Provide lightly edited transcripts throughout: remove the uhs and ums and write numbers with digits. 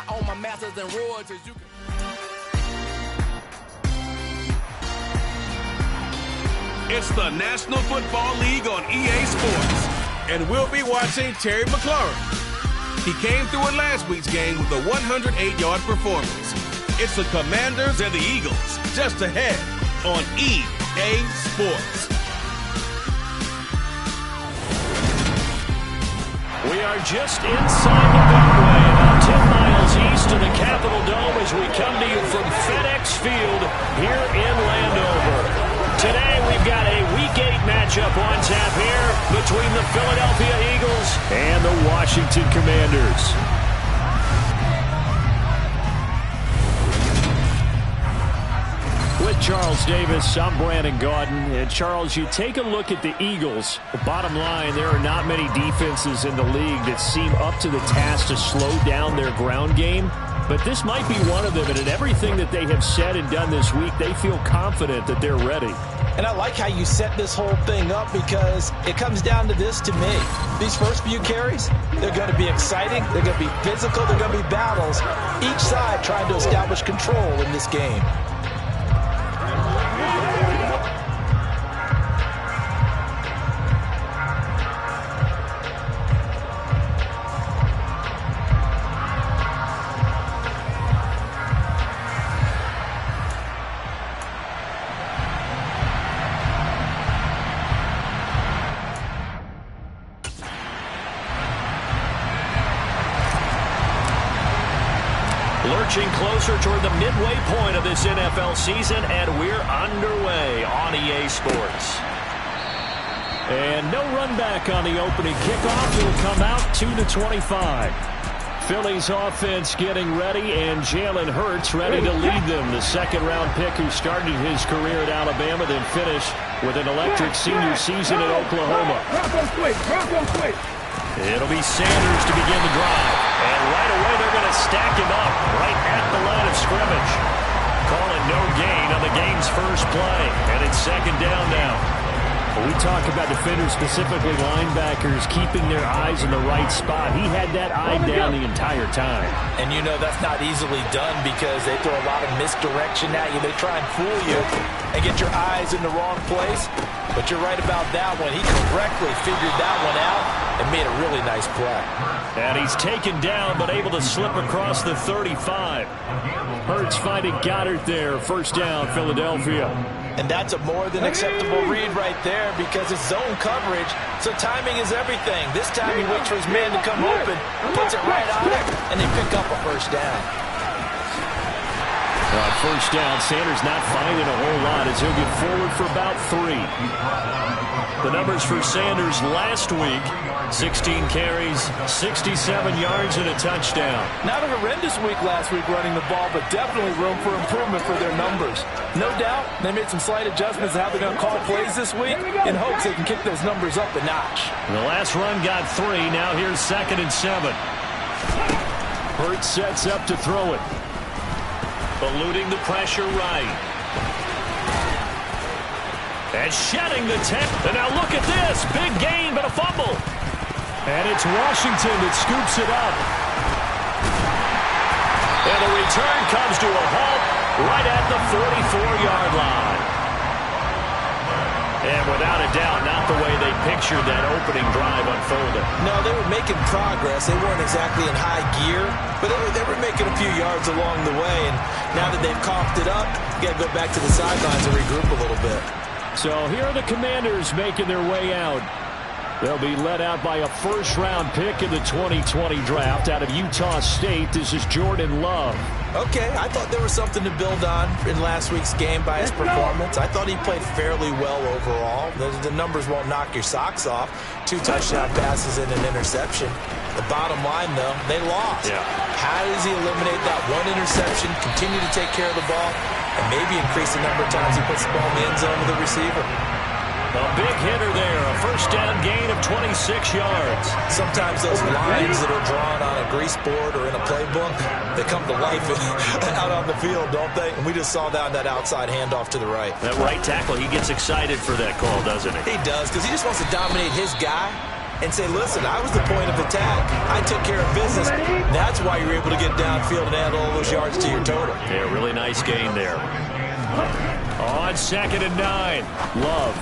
own my masters and royalties. It's the National Football League on EA Sports. And we'll be watching Terry McLaurin. He came through in last week's game with a 108-yard performance. It's the Commanders and the Eagles just ahead on EA Sports. We are just inside the Beltway, about 10 miles east of the Capitol Dome as we come to you from FedEx Field here in Landover. Today we've got a Week 8 matchup on tap here between the Philadelphia Eagles and the Washington Commanders. With Charles Davis, I'm Brandon Gaudin. And Charles, you take a look at the Eagles. The bottom line, there are not many defenses in the league that seem up to the task to slow down their ground game. But this might be one of them, and in everything that they have said and done this week, they feel confident that they're ready. And I like how you set this whole thing up because it comes down to this to me. These first few carries, they're going to be exciting, they're going to be physical, they're going to be battles. Each side trying to establish control in this game. Lurching closer toward the midway point of this NFL season, and we're underway on EA Sports. And no run back on the opening kickoff. It'll come out 2-25. Philly's offense getting ready, and Jalen Hurts ready to lead them. The second-round pick who started his career at Alabama, then finished with an electric senior season at Oklahoma. It'll be Sanders to begin the drive. And right away, they're going to stack him up right at the line of scrimmage. Calling no gain on the game's first play. And it's second down now. When we talk about defenders, specifically linebackers, keeping their eyes in the right spot, he had that eye down the entire time. And you know that's not easily done because they throw a lot of misdirection at you. They try and fool you and get your eyes in the wrong place. But you're right about that one. He correctly figured that one out and made a really nice play. And he's taken down but able to slip across the 35. Hurts finding Goddard there. First down, Philadelphia. And that's a more than acceptable read right there because it's zone coverage, so timing is everything. This time he waits for his man to come open, puts it right on it, and they pick up a first down. On first down, Sanders not finding a whole lot as he'll get forward for about 3. The numbers for Sanders last week, 16 carries, 67 yards, and a touchdown. Not a horrendous week last week running the ball, but definitely room for improvement for their numbers. No doubt, they made some slight adjustments to how they're going to call plays this week in hopes they can kick those numbers up a notch. The last run got 3. Now here's 2nd and 7. Hurts sets up to throw it. Eluding the pressure right. And shedding the 10. And now look at this. Big gain, but a fumble. And it's Washington that scoops it up. And the return comes to a halt right at the 44-yard line. And without a doubt, not the way they pictured that opening drive unfolding. No, they were making progress. They weren't exactly in high gear, but they were making a few yards along the way. And now that they've coughed it up, you got to go back to the sidelines and regroup a little bit. So here are the Commanders making their way out. They'll be led out by a first-round pick in the 2020 draft out of Utah State. This is Jordan Love. Okay, I thought there was something to build on in last week's game by his performance. I thought he played fairly well overall. The numbers won't knock your socks off. 2 touchdown passes and an interception. The bottom line, though, they lost. Yeah. How does he eliminate that one interception, continue to take care of the ball, and maybe increase the number of times he puts the ball in the end zone with the receiver? A big hitter there, a first down gain of 26 yards. Sometimes those lines that are drawn on a grease board or in a playbook, they come to life out on the field, don't they? And we just saw that outside handoff to the right. That right tackle, he gets excited for that call, doesn't he? He does, because he just wants to dominate his guy. and say, listen, I was the point of attack. I took care of business. That's why you're able to get downfield and add all those yards to your total. Yeah, really nice gain there. On 2nd and 9, Love.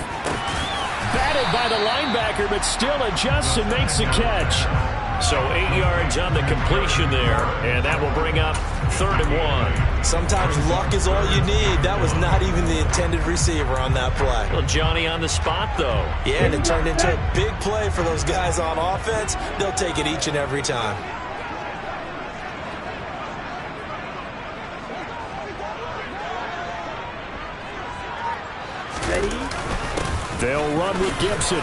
Batted by the linebacker, but still adjusts and makes a catch. So 8 yards on the completion there, and that will bring up 3rd and 1. Sometimes luck is all you need. That was not even the intended receiver on that play. Well, Johnny on the spot, though. Yeah, and it turned into a big play for those guys on offense. They'll take it each and every time. They'll run with Gibson.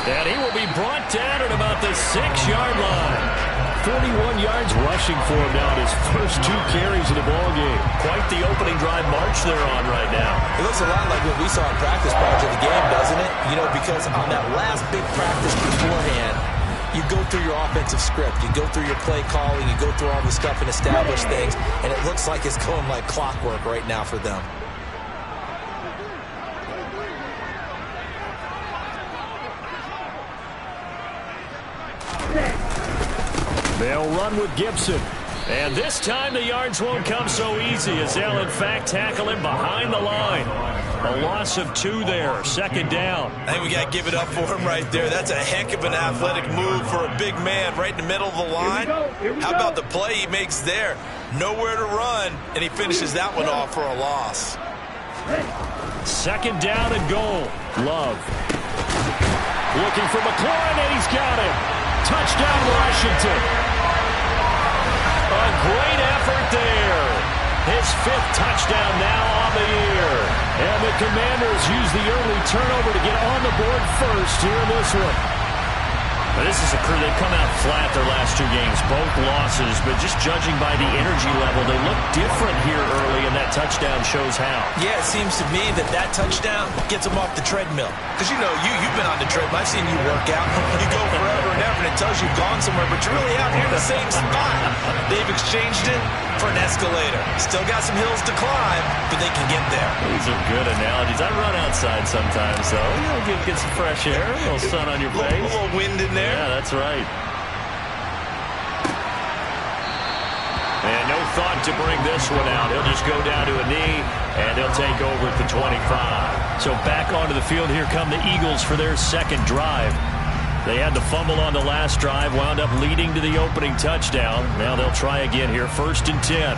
And he will be brought down at about the 6-yard line. 41 yards rushing for him now in his first 2 carries of the ballgame. Quite the opening drive march they're on right now. It looks a lot like what we saw in practice prior to the game, doesn't it? You know, because on that last big practice beforehand, you go through your offensive script. You go through your play calling. You go through all the stuff and establish things. And it looks like it's going like clockwork right now for them. They'll run with Gibson. And this time the yards won't come so easy as they'll in fact tackle him behind the line. A loss of 2 there, 2nd down. I think we got to give it up for him right there. That's a heck of an athletic move for a big man right in the middle of the line. How about the play he makes there? Nowhere to run, and he finishes that one off for a loss. 2nd down and goal. Love. Looking for McLaurin, and he's got him. Touchdown, Washington. A great effort there. His 5th touchdown now on the year. And the Commanders use the early turnover to get on the board first here in this one. But this is a crew, they've come out flat their last 2 games, both losses, but just judging by the energy level, they look different here early, and that touchdown shows how. Yeah, it seems to me that touchdown gets them off the treadmill. Because, you know, you've been on the treadmill. I've seen you work out. You go forever and ever, and it tells you've gone somewhere, but you're really out here in the same spot. They've exchanged it for an escalator. Still got some hills to climb, but they can get there. These are good analogies. I run outside sometimes, though. You know, get some fresh air, a little sun on your face. A little wind in there. Yeah, that's right. And no thought to bring this one out. He'll just go down to a knee, and he'll take over at the 25. So back onto the field, here come the Eagles for their 2nd drive. They had the fumble on the last drive, wound up leading to the opening touchdown. Now they'll try again here, 1st and 10.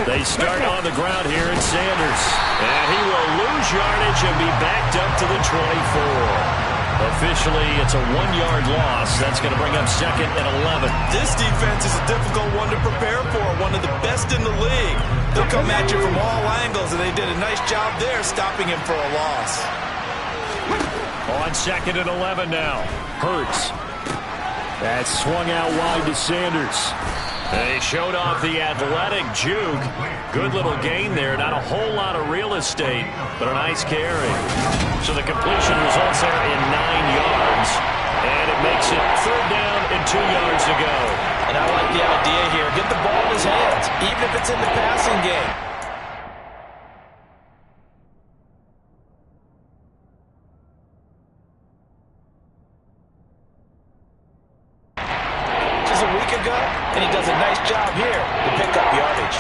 They start on the ground here in Sanders. And he will lose yardage and be backed up to the 24. Officially, it's a 1-yard loss. That's going to bring up 2nd and 11. This defense is a difficult one to prepare for, one of the best in the league. They'll come at you from all angles, and they did a nice job there stopping him for a loss. On 2nd and 11 now. Hurts. That's swung out wide to Sanders. They showed off the athletic juke. Good little gain there. Not a whole lot of real estate, but a nice carry. So the completion results there in 9 yards. And it makes it 3rd down and 2 yards to go. And I like the idea here. Get the ball in his hands, even if it's in the passing game. Just a week ago, and he does a nice job here to pick up yardage.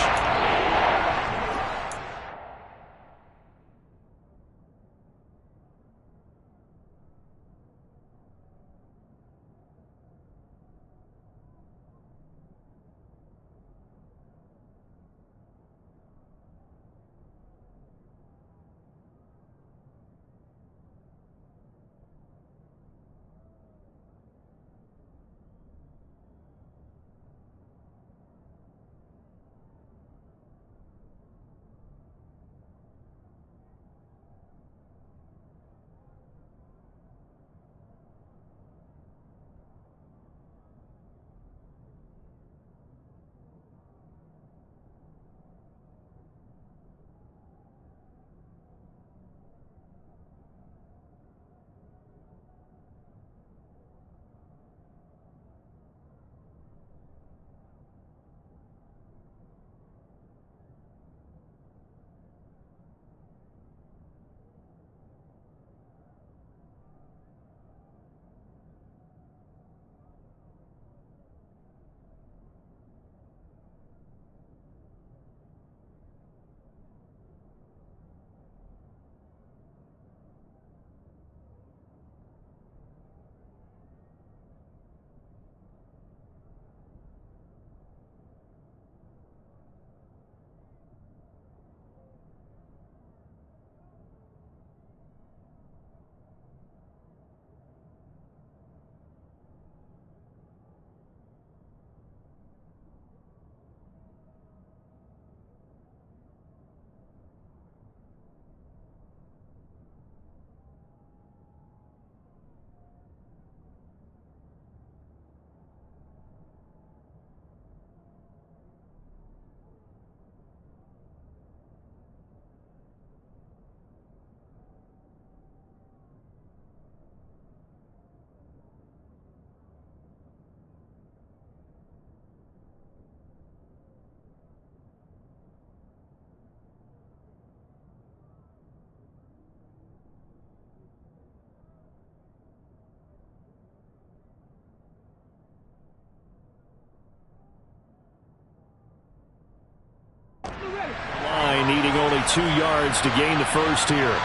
Line needing only 2 yards to gain the first here.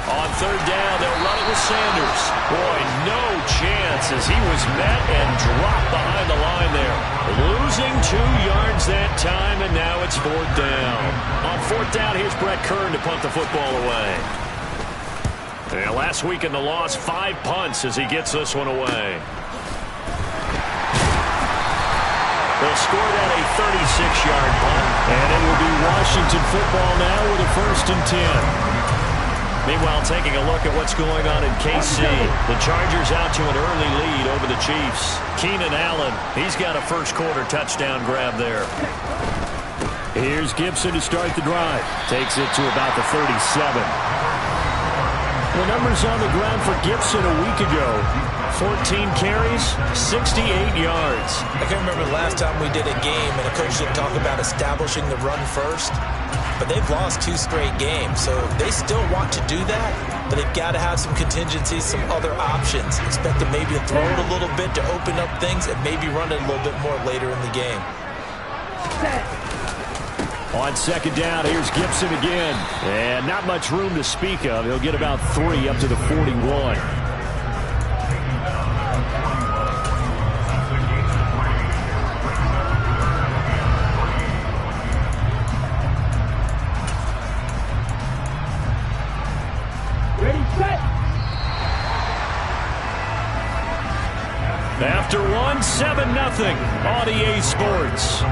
On 3rd down, they'll run it with Sanders. Boy, no chance as he was met and dropped behind the line there. Losing 2 yards that time, and now it's 4th down. On 4th down, here's Brett Kern to punt the football away. And last week in the loss, 5 punts as he gets this one away. They'll score that a 36-yard punt. And it will be Washington football now with a 1st and 10. Meanwhile, taking a look at what's going on in KC. The Chargers out to an early lead over the Chiefs. Keenan Allen, he's got a first-quarter touchdown grab there. Here's Gibson to start the drive. Takes it to about the 37. The numbers on the ground for Gibson a week ago. 14 carries, 68 yards. I can remember the last time we did a game and a coach didn't talk about establishing the run first. But they've lost 2 straight games, so they still want to do that. But they've got to have some contingencies, some other options. Expect them maybe to throw it a little bit to open up things and maybe run it a little bit more later in the game. On 2nd down, here's Gibson again. And not much room to speak of. He'll get about 3 up to the 41. After one, 7-0 on EA Sports.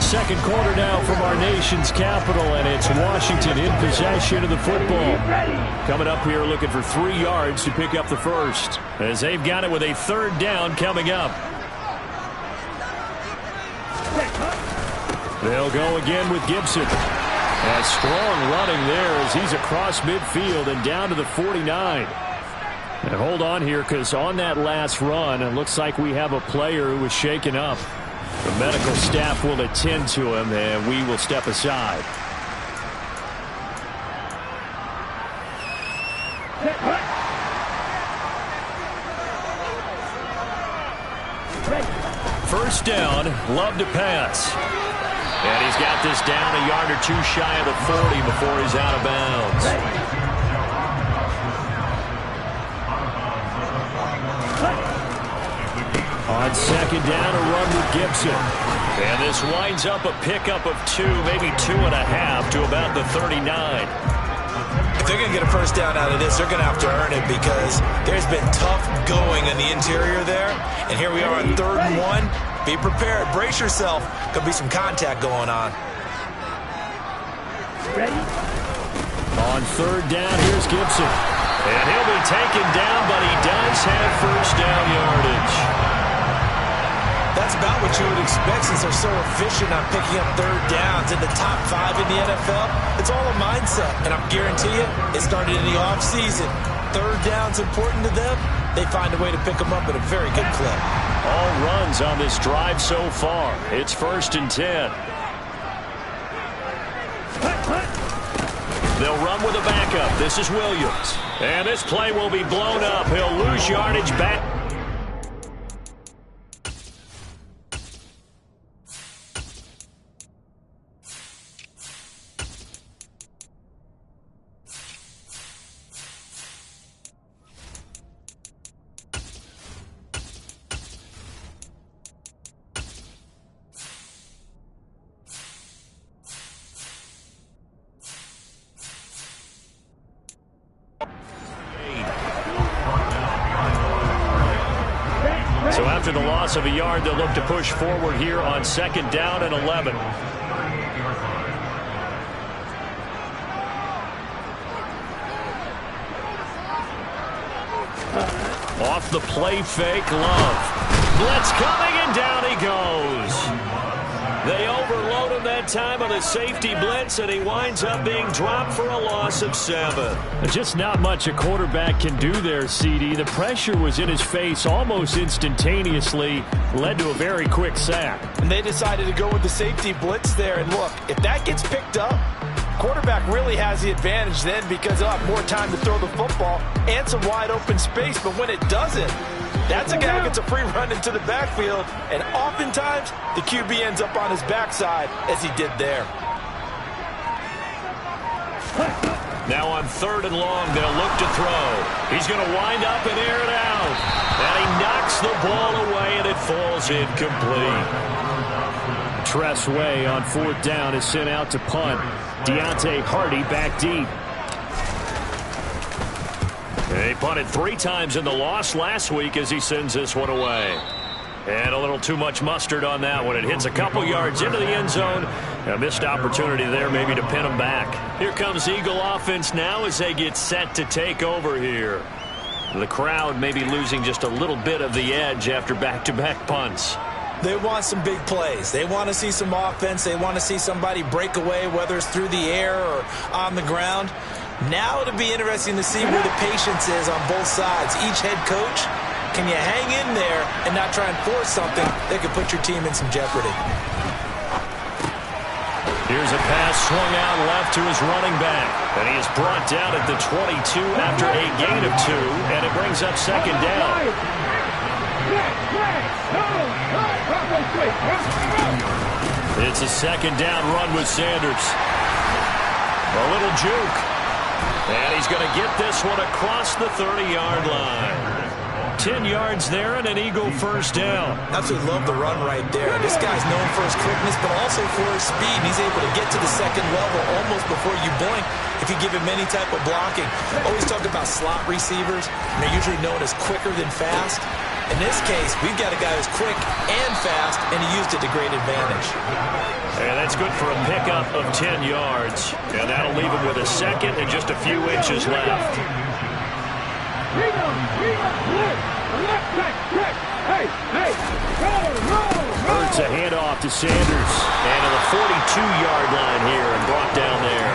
Second quarter now from our nation's capital, and it's Washington in possession of the football. Coming up here looking for 3 yards to pick up the first, as they've got it with a third down coming up. They'll go again with Gibson. A strong running there as he's across midfield and down to the 49. And hold on here, because on that last run, it looks like we have a player who was shaken up. The medical staff will attend to him, and we will step aside. First down, Love to pass. And he's got this down a yard or 2 shy of the 40 before he's out of bounds. On second down, a run with Gibson. And this winds up a pickup of 2, maybe 2.5 to about the 39. If they're going to get a first down out of this, they're going to have to earn it, because there's been tough going in the interior there. And here we are on 3rd and 1. Be prepared. Brace yourself. Could be some contact going on. Ready? On 3rd down, here's Gibson. And he'll be taken down, but he does have first down yardage. That's about what you would expect, since they're so efficient on picking up 3rd downs in the top 5 in the NFL. It's all a mindset, and I guarantee you, it started in the offseason. 3rd down's important to them. They find a way to pick them up at a very good clip. All runs on this drive so far. It's 1st and 10. They'll run with a backup. This is Williams. And this play will be blown up. He'll lose yardage back. So after the loss of a yard, they'll look to push forward here on 2nd down and 11. Off the play fake, Love. Blitz coming, and down he goes. They overload him that time on a safety blitz, and he winds up being dropped for a loss of 7. Just not much a quarterback can do there, CD. The pressure was in his face almost instantaneously, led to a very quick sack. And they decided to go with the safety blitz there. And look, if that gets picked up, quarterback really has the advantage then, because he'll have more time to throw the football and some wide open space. But when it doesn't, that's a guy who gets a free run into the backfield, and oftentimes the QB ends up on his backside, as he did there. Now on 3rd and long, they'll look to throw. He's going to wind up and air it out. And he knocks the ball away, and it falls incomplete. Tress Way on 4th down is sent out to punt. Deontay Hardy back deep. He punted 3 times in the loss last week as he sends this one away. And a little too much mustard on that one. It hits a couple yards into the end zone. A missed opportunity there maybe to pin him back. Here comes Eagle offense now as they get set to take over here. The crowd maybe losing just a little bit of the edge after back-to-back punts. They want some big plays. They want to see some offense. They want to see somebody break away, whether it's through the air or on the ground. Now it'll be interesting to see where the patience is on both sides. Each head coach, can you hang in there and not try and force something that could put your team in some jeopardy? Here's a pass swung out left to his running back. And he is brought down at the 22 after a gain of 2, and it brings up 2nd down. It's a 2nd down run with Sanders. A little juke. And he's going to get this one across the 30-yard line. 10 yards there and an Eagle first down. Absolutely love the run right there. This guy's known for his quickness, but also for his speed. He's able to get to the second level almost before you blink if you give him any type of blocking. Always talk about slot receivers. They're usually known as quicker than fast. In this case, we've got a guy who's quick and fast, and he used it to great advantage. And that's good for a pickup of 10 yards. And that'll leave him with a second and just a few inches left. Hurts a handoff to Sanders. And to the 42-yard line here and brought down there.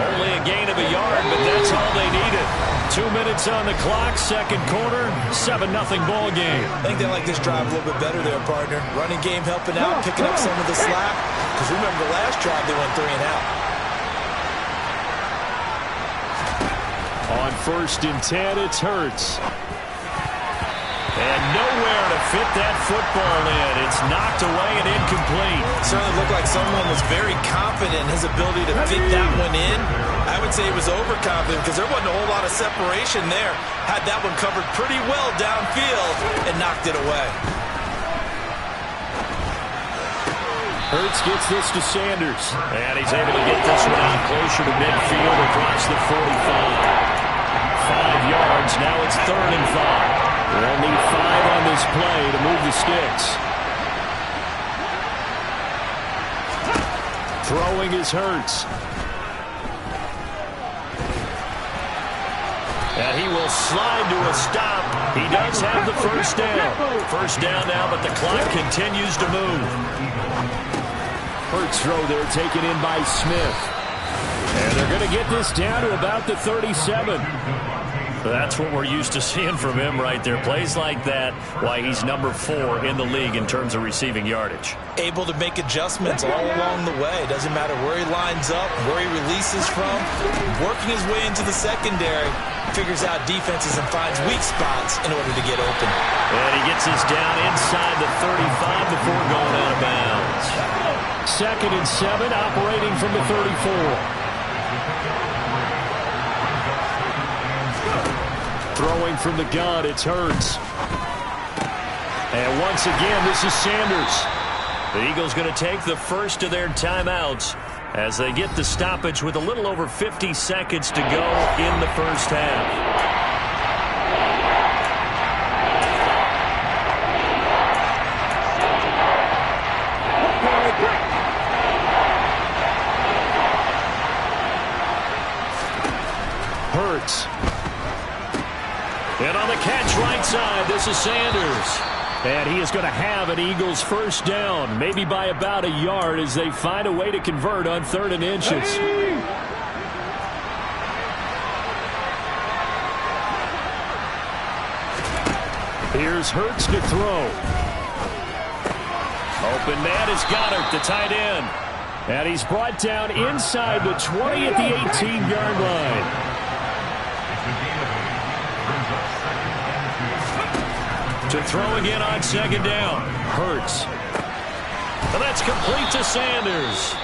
Only a gain of a yard, but that's all they needed. 2 minutes on the clock, second quarter, 7-0 ball game. I think they like this drive a little bit better there, partner. Running game helping out, picking up some of the slack. Because remember, the last drive they went 3 and out. On 1st and 10, it's Hurts. And nowhere to fit that football in. It's knocked away and incomplete. Certainly looked like someone was very confident in his ability to fit that one in. I would say he was overconfident because there wasn't a whole lot of separation there. Had that one covered pretty well downfield and knocked it away. Hurts gets this to Sanders. And he's able to get this one out closer to midfield across the 45. 5 yards. Now it's 3rd and 5. They'll need 5 on this play to move the sticks. Throwing is Hurts. And he will slide to a stop. He does have the first down. First down now, but the clock continues to move. Hurts throw there taken in by Smith. And they're going to get this down to about the 37. That's what we're used to seeing from him right there. Plays like that, why he's number 4 in the league in terms of receiving yardage. Able to make adjustments all along the way. Doesn't matter where he lines up, where he releases from. Working his way into the secondary, figures out defenses and finds weak spots in order to get open. And he gets us down inside the 35 before going out of bounds. 2nd and 7, operating from the 34. Throwing from the gun, it's Hurts. And once again, this is Sanders. The Eagles going to take the first of their timeouts as they get the stoppage with a little over 50 seconds to go in the first half. Hurts. And on the catch right side, this is Sanders. And he is going to have an Eagles first down, maybe by about a yard as they find a way to convert on 3rd and inches. Here's Hurts to throw. Open man is Goddard, the tight end. And he's brought down inside the 20 at the 18-yard line. To throw again on 2nd down. Hurts. And that's complete to Sanders.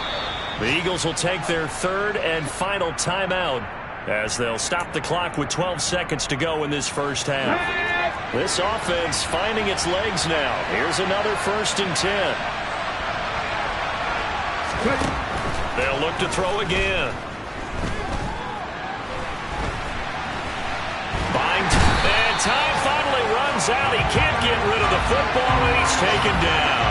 The Eagles will take their 3rd and final timeout as they'll stop the clock with 12 seconds to go in this first half. This offense finding its legs now. Here's another 1st and 10. They'll look to throw again. And time finally runs out. He can't get rid of the football, and he's taken down.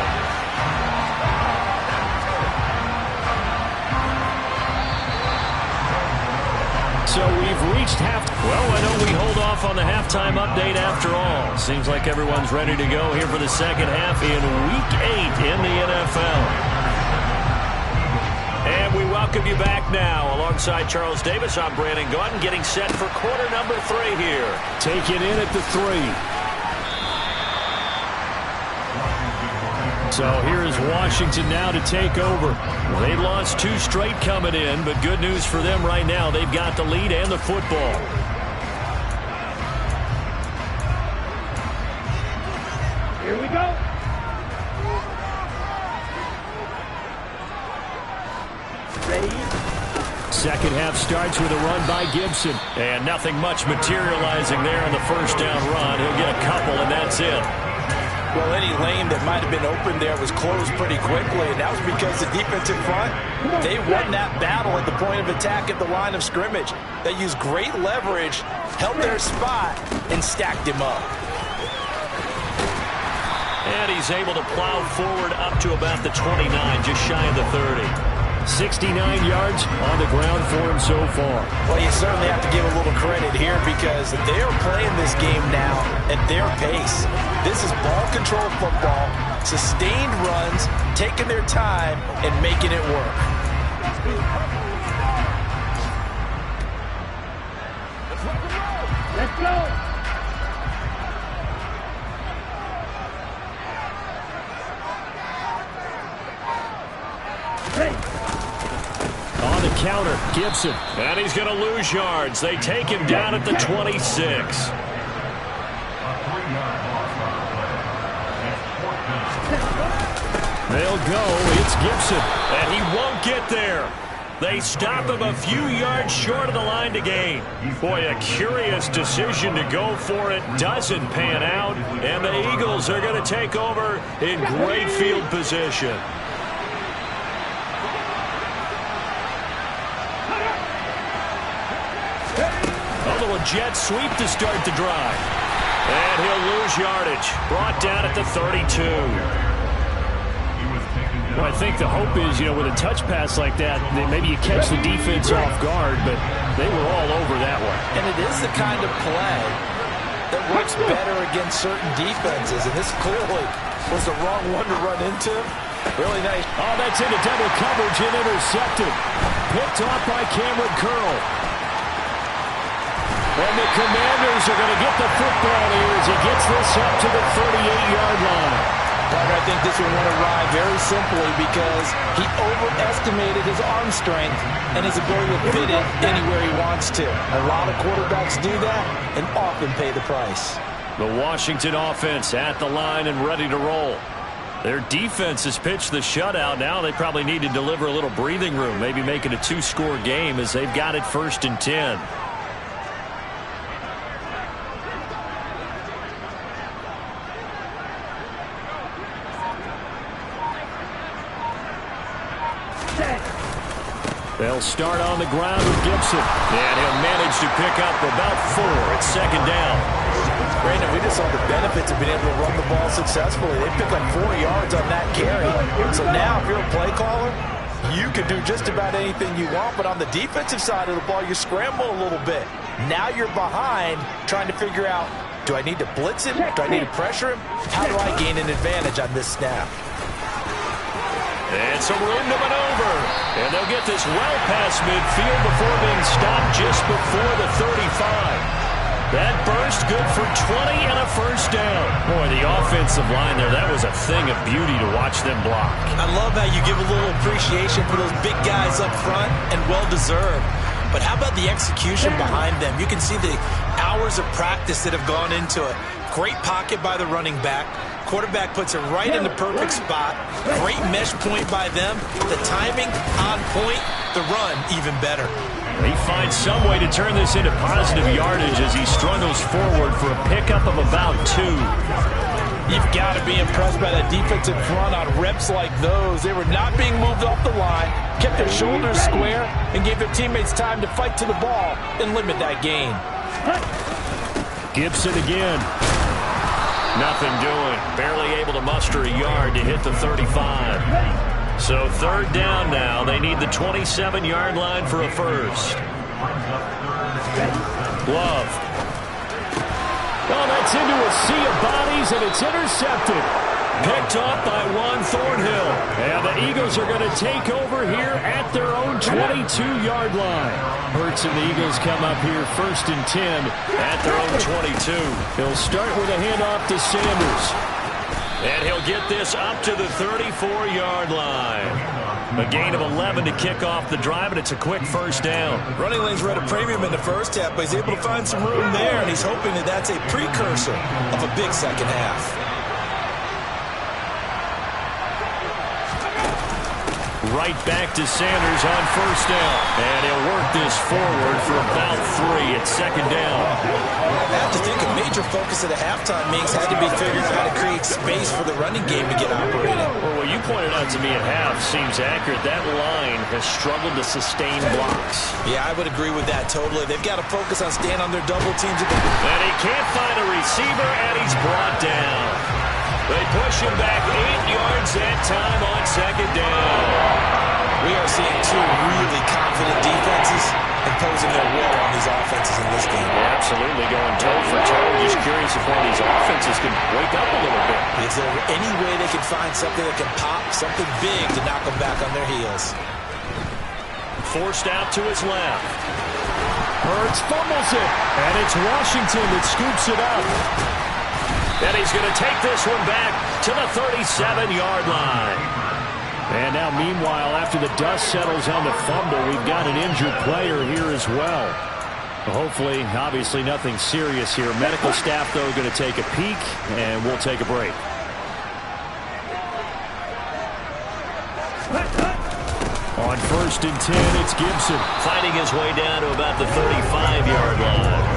So we've reached half. Well, why don't we hold off on the halftime update after all? Seems like everyone's ready to go here for the second half in Week 8 in the NFL. And we welcome you back now. Alongside Charles Davis, I'm Brandon Gaudin, getting set for quarter number 3 here. Taken in at the 3. So here is Washington now to take over. They've lost 2 straight coming in, but good news for them right now. They've got the lead and the football. Here we go. 2nd half starts with a run by Gibson. And nothing much materializing there on the first down run. He'll get a couple, and that's it. Well, any lane that might have been open there was closed pretty quickly, and that was because the defensive front, they won that battle at the point of attack at the line of scrimmage. They used great leverage, held their spot, and stacked him up. And he's able to plow forward up to about the 29, just shy of the 30. 69 yards on the ground for him so far. Well, you certainly have to give a little credit here because they are playing this game now at their pace. This is ball control football, sustained runs, taking their time, and making it work. Let's go. On the counter, Gibson. And he's going to lose yards. They take him down at the 26. They'll go. It's Gibson. And he won't get there. They stop him a few yards short of the line to gain. Boy, a curious decision to go for it. Doesn't pan out. And the Eagles are going to take over in great field position. A little jet sweep to start the drive. And he'll lose yardage. Brought down at the 32. Well, I think the hope is, with a touch pass like that, maybe you catch the defense off guard, but they were all over that one. And it is the kind of play that works better against certain defenses, and this clearly was the wrong one to run into. Really nice. Oh, that's into double coverage and intercepted. Picked off by Cameron Curl. And the Commanders are going to get the football here as he gets this up to the 38-yard line. Parker, I think this one went awry very simply because he overestimated his arm strength and his ability to fit it anywhere he wants to. A lot of quarterbacks do that and often pay the price. The Washington offense at the line and ready to roll. Their defense has pitched the shutout. Now they probably need to deliver a little breathing room, maybe make it a two-score game as they've got it 1st and 10. They'll start on the ground with Gibson. And he'll manage to pick up about 4 at 2nd down. Brandon, we just saw the benefits of being able to run the ball successfully. They picked up 4 yards on that carry. So now if you're a play caller, you can do just about anything you want. But on the defensive side of the ball, you scramble a little bit. Now you're behind trying to figure out, do I need to blitz him? Do I need to pressure him? How do I gain an advantage on this snap? And some room to maneuver. And they'll get this well past midfield before being stopped just before the 35. That burst good for 20 and a 1st down. Boy, the offensive line there, that was a thing of beauty to watch them block. I love how you give a little appreciation for those big guys up front, and well-deserved. But how about the execution behind them? You can see the hours of practice that have gone into it. Great pocket by the running back. Quarterback puts it right in the perfect spot. Great mesh point by them. The timing on point. The run even better. He finds some way to turn this into positive yardage as he struggles forward for a pickup of about 2. You've got to be impressed by that defensive front on reps like those. They were not being moved off the line, kept their shoulders square, and gave their teammates time to fight to the ball and limit that gain. Gibson again. Nothing doing. Barely able to muster a yard to hit the 35. So 3rd down now. They need the 27-yard line for a first. Love. Oh, that's into a sea of bodies, and it's intercepted. Picked off by Juan Thornhill. And the Eagles are going to take over here at their own 22-yard line. Hurts and the Eagles come up here 1st and 10 at their own 22. He'll start with a handoff to Sanders. And he'll get this up to the 34-yard line. A gain of 11 to kick off the drive, and it's a quick 1st down. Running lanes were at a premium in the first half, but he's able to find some room there, and he's hoping that that's a precursor of a big second half. right back to Sanders on first down. And he'll work this forward for about 3 at second down. I have to think a major focus at the halftime meetings had to be figuring out how to create space for the running game to get operating. Well, what you pointed out to me at half seems accurate. That line has struggled to sustain blocks. Yeah, I would agree with that totally. They've got to focus on staying on their double teams. And he can't find a receiver, and he's brought down. They push him back 8 yards that time on second down. We are seeing two really confident defenses imposing their will on these offenses in this game. Yeah, absolutely, going toe for toe. Just curious if one of these offenses can wake up a little bit. Is there any way they can find something that can pop, something big to knock them back on their heels? Forced out to his left. Hurts fumbles it, and it's Washington that scoops it up. And he's going to take this one back to the 37-yard line. And now, meanwhile, after the dust settles on the fumble, we've got an injured player here as well. Hopefully, obviously, nothing serious here. Medical staff, though, going to take a peek, and we'll take a break. On 1st and 10, it's Gibson. Fighting his way down to about the 35-yard line.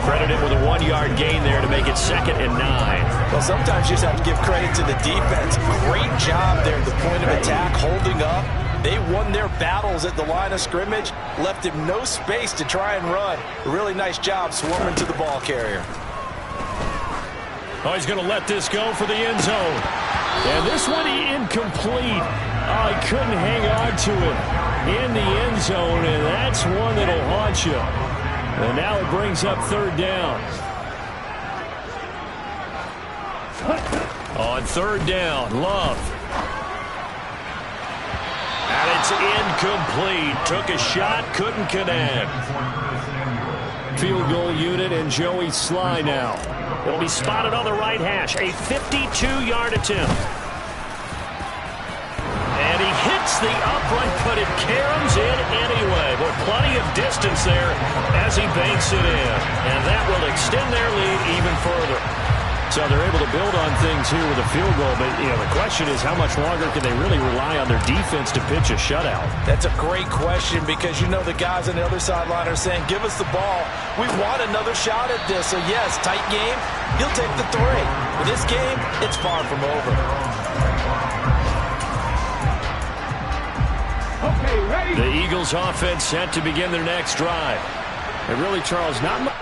Credited with a 1-yard gain there to make it 2nd and 9. Well, sometimes you just have to give credit to the defense. Great job there at the point of attack, holding up. They won their battles at the line of scrimmage, left him no space to try and run. A really nice job swarming to the ball carrier. Oh, he's going to let this go for the end zone. And this one incomplete. Oh, he couldn't hang on to it in the end zone, and that's one that'll haunt you. And now it brings up 3rd down. On 3rd down, Love. And it's incomplete. Took a shot, couldn't connect. Field goal unit and Joey Sly now. It'll be spotted on the right hash. A 52-yard attempt. And he hits the upright, but it caroms in anyway. Boy, plenty of distance there as he banks it in. And that will extend their lead even further. So they're able to build on things here with a field goal. But, you know, the question is how much longer can they really rely on their defense to pitch a shutout? That's a great question because, you know, the guys on the other sideline are saying, give us the ball. We want another shot at this. So, yes, tight game. He'll take the 3. But this game, it's far from over. Okay, ready? The Eagles offense set to begin their next drive. And really, Charles, not much.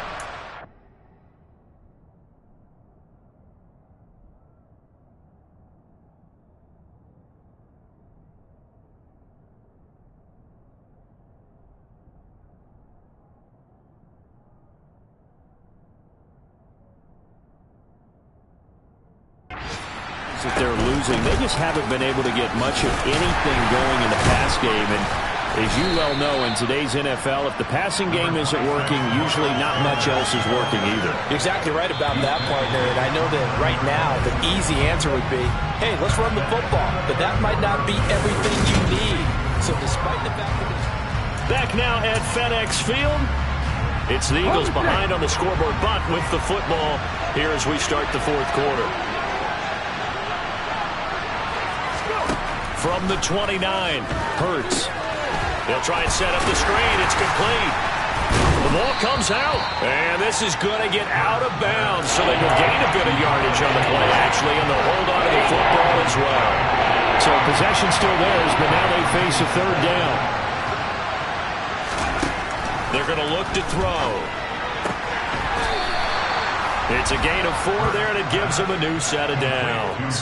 That they're losing. They just haven't been able to get much of anything going in the pass game. And as you well know, in today's NFL, if the passing game isn't working, usually not much else is working either. You're exactly right about that, partner. And I know that right now the easy answer would be, hey, let's run the football. But that might not be everything you need. So despite the fact that back now at FedEx Field, it's the Eagles behind on the scoreboard, but with the football here as we start the 4th quarter. From the 29, Hurts. They'll try and set up the screen. It's complete. The ball comes out, and this is going to get out of bounds, so they will gain a bit of yardage on the play, actually, and they'll hold on to the football as well. So possession still theirs, but now they face a 3rd down. They're going to look to throw. It's a gain of 4 there, and it gives them a new set of downs.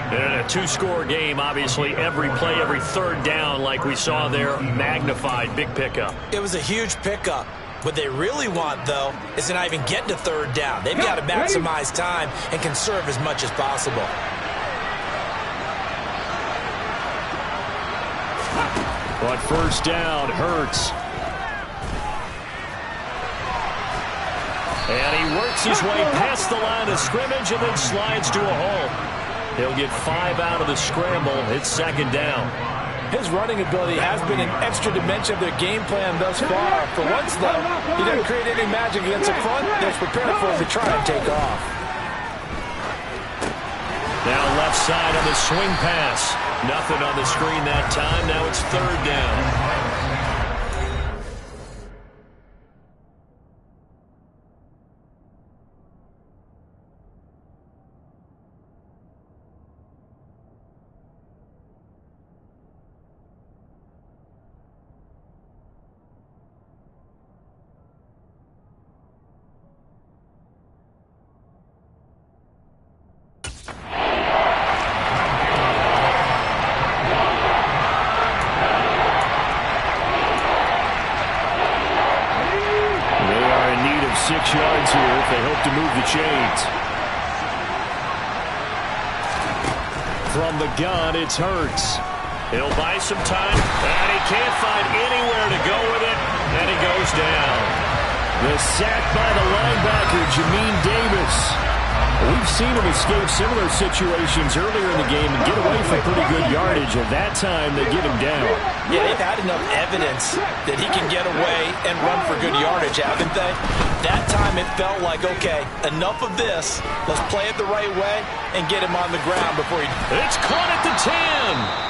And a 2-score game, obviously, every play, every 3rd down, like we saw there, magnified, big pickup. It was a huge pickup. What they really want, though, is to not even get to 3rd down. They've got to maximize time and conserve as much as possible. But 1st down, Hurts. And he works his way past the line of scrimmage and then slides to a halt. He'll get 5 out of the scramble. It's 2nd down. His running ability has been an extra dimension of their game plan thus far. For once, though, he doesn't create any magic against the front. They're prepared for him to try and take off. Now left side on the swing pass. Nothing on the screen that time. Now it's 3rd down. From the gun, it's Hurts. He'll buy some time, and he can't find anywhere to go with it, and he goes down. The sack by the linebacker, Jamin Davis. We've seen him escape similar situations earlier in the game and get away from pretty good yardage. At that time, they get him down. Yeah, they've had enough evidence that he can get away and run for good yardage, haven't they? That time it felt like, okay, enough of this. Let's play it the right way and get him on the ground before he... It's caught at the 10.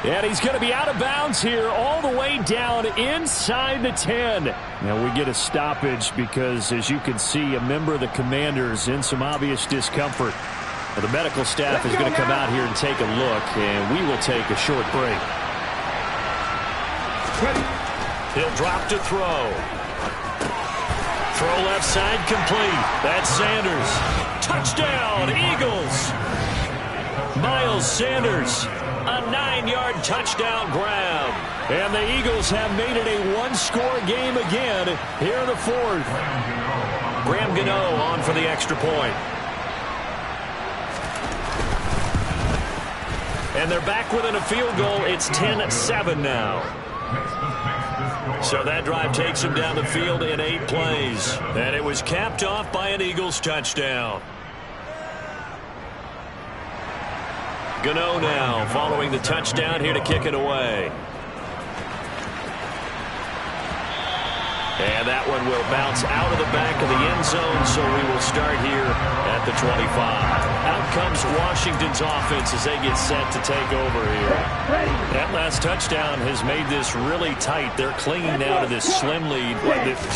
And he's going to be out of bounds here all the way down inside the 10. Now we get a stoppage because, as you can see, a member of the Commanders in some obvious discomfort. Well, the medical staff is going to come out here and take a look, and we will take a short break. He'll drop to throw. Throw left side complete. That's Sanders. Touchdown, Eagles. Miles Sanders. A 9-yard touchdown grab. And the Eagles have made it a one-score game again here in the 4th. Graham Gano on for the extra point. And they're back within a field goal. It's 10-7 now. So that drive takes him down the field in 8 plays. And it was capped off by an Eagles touchdown. Gano now following the touchdown here to kick it away. And that one will bounce out of the back of the end zone, so we will start here at the 25. Out comes Washington's offense as they get set to take over here. That last touchdown has made this really tight. They're clinging now to this slim lead.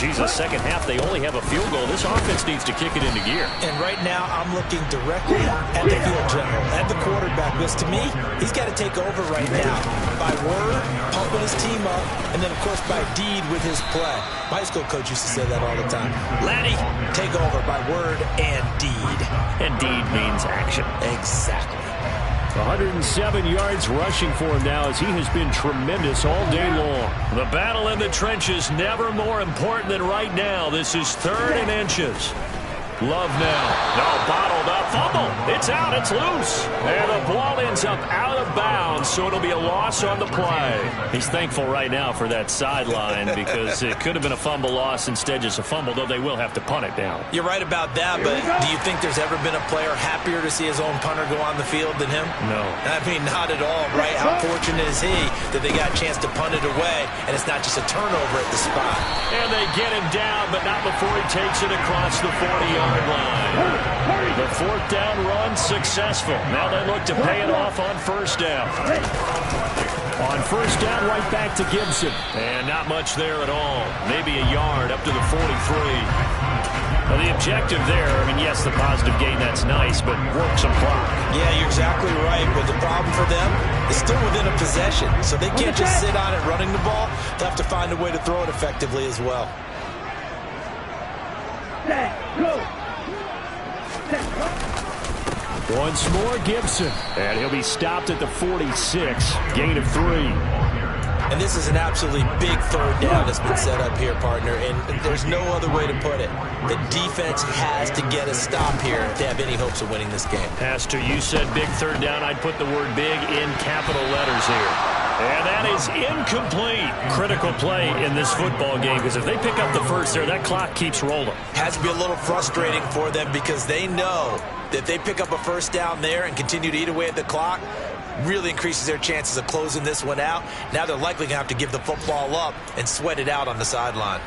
Jesus, second half, they only have a field goal. This offense needs to kick it into gear. And right now, I'm looking directly at the field general, at the quarterback, because to me, he's got to take over right now. By word, pumping his team up, and then, of course, by deed with his play. My high school coach used to say that all the time. Laddie, take over by word and deed. And deed means action. Exactly. 107 yards rushing for him now as he has been tremendous all day long. The battle in the trenches never more important than right now. This is 3rd and inches. Love now. No, bottled up. Fumble. It's out. It's loose. And the ball ends up out of bounds, so it'll be a loss on the play. He's thankful right now for that sideline because it could have been a fumble loss, instead just a fumble, though they will have to punt it down. You're right about that, but do you think there's ever been a player happier to see his own punter go on the field than him? No. I mean, not at all, right? How fortunate is he that they got a chance to punt it away, and it's not just a turnover at the spot. And they get him down, but not before he takes it across the 40-yard line. The 4th down run successful. Now they look to pay it off on 1st down. On 1st down, right back to Gibson. And not much there at all. Maybe a yard up to the 43. Well, the objective there, I mean, yes, the positive gain, that's nice, but work some clock. Yeah, you're exactly right, but the problem for them is still within a possession, so they can't just sit on it running the ball. They'll have to find a way to throw it effectively as well. Once more, Gibson. And he'll be stopped at the 46. Gain of 3. And this is an absolutely big 3rd down that's been set up here, partner, and there's no other way to put it. The defense has to get a stop here if they have any hopes of winning this game. Pastor, you said big 3rd down. I'd put the word big in capital letters here. And that is incomplete. Critical play in this football game, because if they pick up the first there, that clock keeps rolling. Has to be a little frustrating for them because they know that if they pick up a 1st down there and continue to eat away at the clock, really increases their chances of closing this one out. Now they're likely going to have to give the football up and sweat it out on the sideline.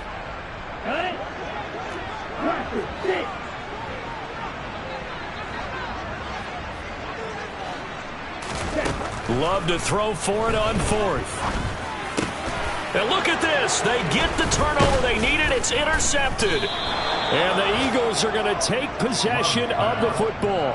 Love to throw for it on fourth. And look at this. They get the turnover they needed. It's intercepted. And the Eagles are going to take possession of the football.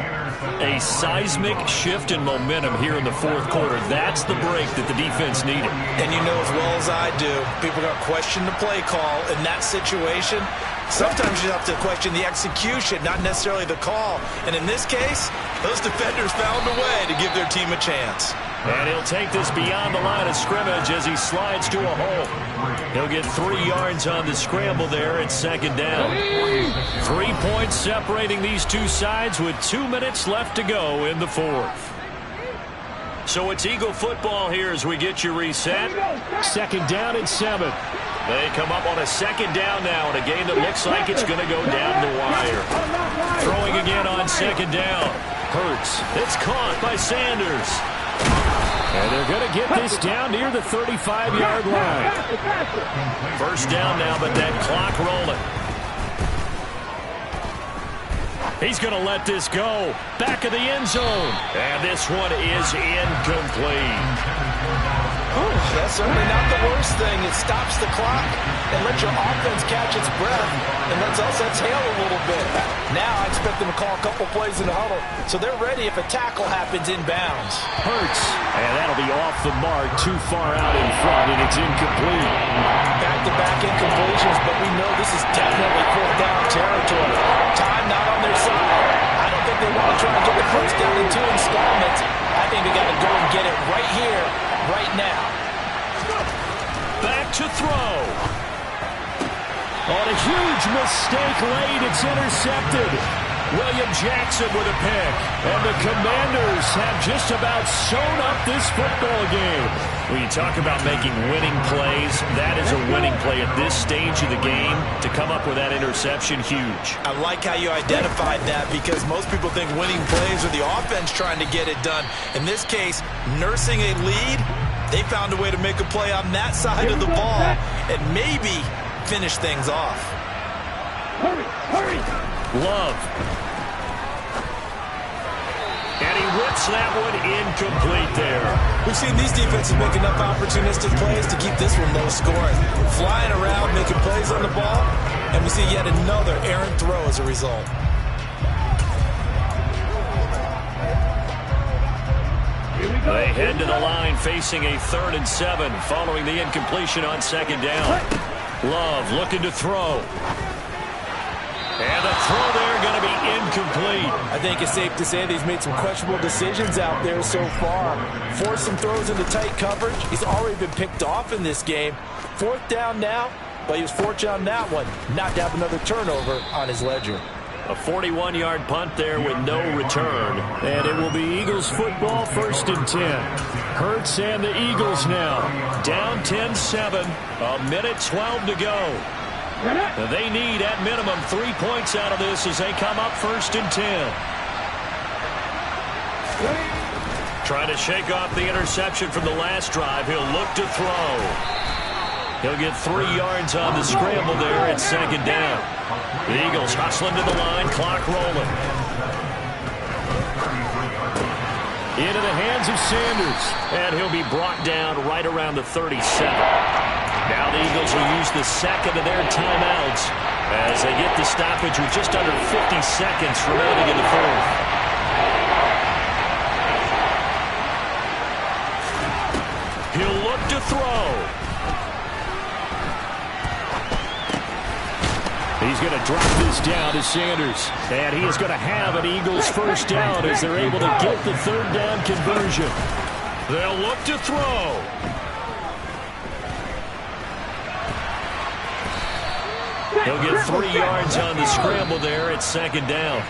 A seismic shift in momentum here in the fourth quarter. That's the break that the defense needed. And you know as well as I do, people are going to question the play call in that situation. Sometimes you have to question the execution, not necessarily the call. And in this case, those defenders found a way to give their team a chance. And he'll take this beyond the line of scrimmage as he slides to a hole. He'll get 3 yards on the scramble there at second down. 3 points separating these two sides with 2 minutes left to go in the fourth. So it's Eagle football here as we get you reset. Second down and 7. They come up on a second down now in a game that looks like it's going to go down the wire. Throwing again on second down. Hurts. It's caught by Sanders. And they're going to get this down near the 35-yard line. First down now, but that clock rolling. He's going to let this go. Back of the end zone. And this one is incomplete. That's certainly not the worst thing. It stops the clock and lets your offense catch its breath and lets us exhale a little bit. Now I expect them to call a couple plays in the huddle so they're ready if a tackle happens inbounds. Hurts. And that'll be off the mark, too far out in front, and it's incomplete. Back-to-back incompletions, but we know this is definitely fourth down territory. Time not on their side. I don't think they want to try and get the first down in 2 installments. I think they got to go and get it right here, right now. Back to throw. On a huge mistake late, it's intercepted. William Jackson with a pick. And the Commanders have just about sewn up this football game. When you talk about making winning plays, that is a winning play at this stage of the game. To come up with that interception, huge. I like how you identified that because most people think winning plays are the offense trying to get it done. In this case, nursing a lead, they found a way to make a play on that side of the ball and maybe finish things off. Hurry! Love. And he whips that one incomplete there. We've seen these defenses make enough opportunistic plays to keep this one low scoring. Flying around, making plays on the ball, and we see yet another errant throw as a result. They head to the line facing a 3rd and 7 following the incompletion on second down. Love looking to throw. And the throw there going to be incomplete. I think it's safe to say that he's made some questionable decisions out there so far. Forced some throws into tight coverage. He's already been picked off in this game. 4th down now, but he was fortunate on that one not to have another turnover on his ledger. A 41-yard punt there with no return. And it will be Eagles football, 1st and 10. Hurts and the Eagles now. Down 10-7. A minute 12 to go. They need, at minimum, 3 points out of this as they come up 1st and 10. Trying to shake off the interception from the last drive. He'll look to throw. He'll get 3 yards on the scramble there at second down. The Eagles hustling to the line, clock rolling. Into the hands of Sanders. And he'll be brought down right around the 37. Now the Eagles will use the second of their timeouts as they get the stoppage with just under 50 seconds remaining in the fourth. He'll look to throw. He's going to drop this down to Sanders. And he is going to have an Eagles first down as they're able to get the 3rd down conversion. They'll look to throw. He'll get 3 yards on the scramble there at second down.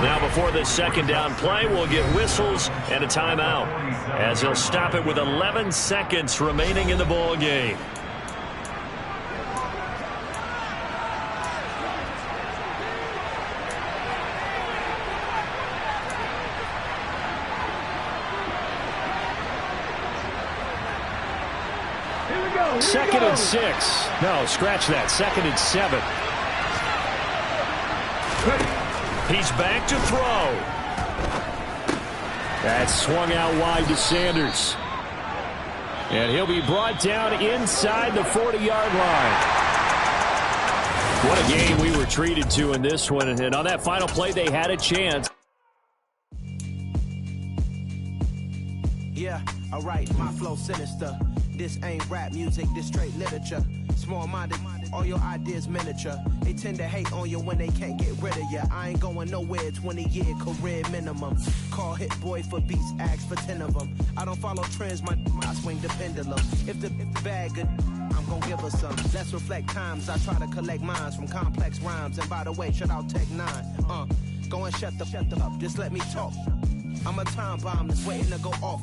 Now before this second down play, we'll get whistles and a timeout as he'll stop it with 11 seconds remaining in the ball game. Second and 6. No, scratch that. 2nd and 7. He's back to throw. That's swung out wide to Sanders. And he'll be brought down inside the 40-yard line. What a game we were treated to in this one. And on that final play, they had a chance. Yeah, alright, my flow sinister. This ain't rap music, this straight literature. Small-minded, all your ideas miniature. They tend to hate on you when they can't get rid of you. I ain't going nowhere, 20-year career minimum. Call Hit Boy for beats, ask for 10 of them. I don't follow trends, my swing the pendulum. If the bag good, I'm gonna give her some. Let's reflect times, I try to collect minds from complex rhymes. And by the way, shout out Tech 9. Go and shut the up, just let me talk. I'm a time bomb that's waiting to go off.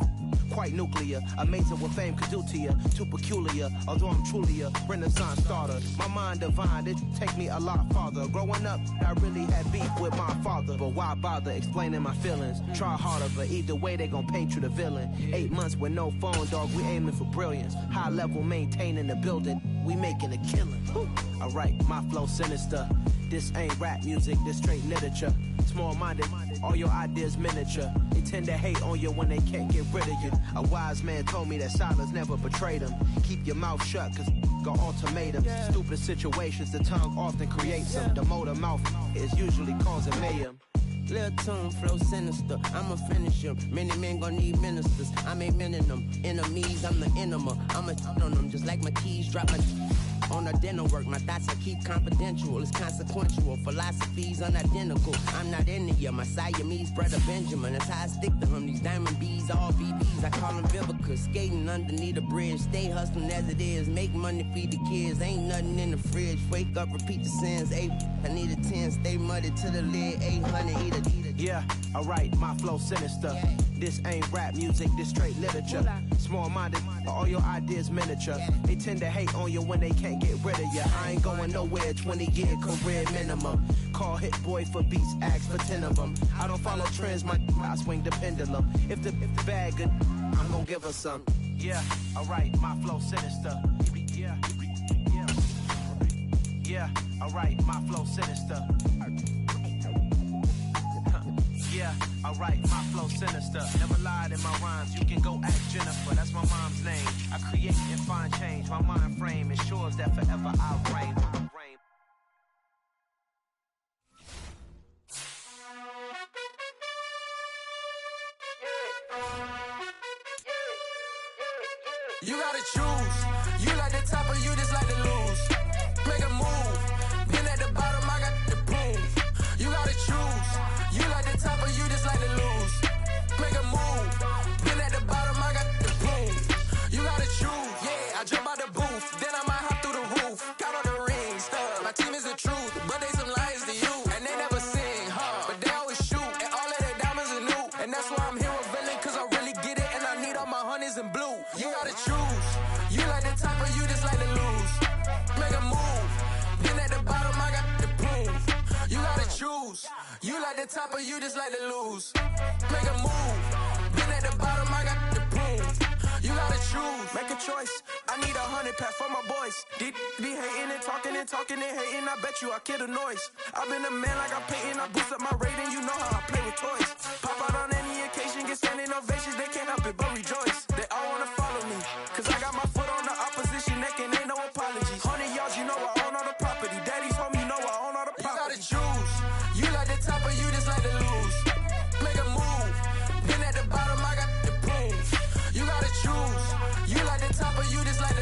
Quite nuclear, amazing what fame could do to you. Too peculiar, although I'm truly a Renaissance starter. My mind divine, it take me a lot farther. Growing up, I really had beef with my father. But why bother explaining my feelings? Try harder, but either way they gon' paint you the villain. 8 months with no phone, dog, we aiming for brilliance. High level maintaining the building, we making a killing. Alright, my flow sinister. This ain't rap music, this straight literature. Small-minded, all your ideas miniature. They tend to hate on you when they can't get rid of you. A wise man told me that silence never betrayed him. Keep your mouth shut, cause got ultimatums. Stupid situations, the tongue often creates them. The motor mouth is usually causing mayhem. Lil' tune, flow sinister, I'ma finish him. Many men gon' need ministers, I'm a men in them. Enemies, I'm the enema, I'ma on them. Just like my keys, drop my on a dental work. My thoughts I keep confidential, it's consequential. Philosophies unidentical, I'm not into you. My Siamese brother Benjamin, that's how I stick to him. These diamond bees, all BBs, I call them Vivica. Skating underneath the bridge, stay hustling as it is. Make money, feed the kids, ain't nothing in the fridge. Wake up, repeat the sins, 8, I need a 10. Stay muddy to the lid, 800, eat a. Yeah, alright, my flow sinister. This ain't rap music, this straight literature. Small-minded, all your ideas miniature. They tend to hate on you when they can't get rid of you. I ain't going nowhere, 20-year career minimum. Call Hit Boy for beats, ask for 10 of them. I don't follow trends, I swing the pendulum. If the bag good, I'm gonna give her some. Yeah, alright, my flow sinister. Yeah, alright, my flow sinister. Yeah, alright, my flow sinister. Never lied in my rhymes, you can go ask Jennifer, that's my mom's name. I create and find change, my mind frame ensures that forever I'll reign. You gotta choose, you like the top or you just like to lose. Make a move, been at the bottom, I got the proof. You gotta choose, you like the top or you just like to lose. Make a move, been at the bottom, I got the proof. You gotta choose, yeah, I jump out the booth, then I might hop through the roof. Got all the rings, stuff, my team is the truth, but they some liars to you. And they never sing, but they always shoot, and all of their diamonds are new. And that's why I'm here with Villain, cause I really get it, and I need all my honeys in blue. You gotta choose, you like the top or you just like to lose. Make a move, been at the bottom, I got the proof. You gotta choose, you like the top or you just like to lose. Make a move, been at the bottom, I got the proof. You gotta choose, make a choice. I need 100 pack for my boys. Be hating and talking and hating. I bet you I kill the noise. I've been a man like I'm Peyton. I boost up my rating, you know how I play with toys. Pop out on any occasion, get standing ovations. They can't help it but rejoice. They all wanna follow me, cause I got my foot on the opposition neck and ain't no apologies. 100 yards, you know I own all the property. Daddy's home, you know I own all the property. You gotta choose, you like the top or you just like to lose. Make a move, been at the bottom, I got the proof. You gotta choose, you like the top or you just like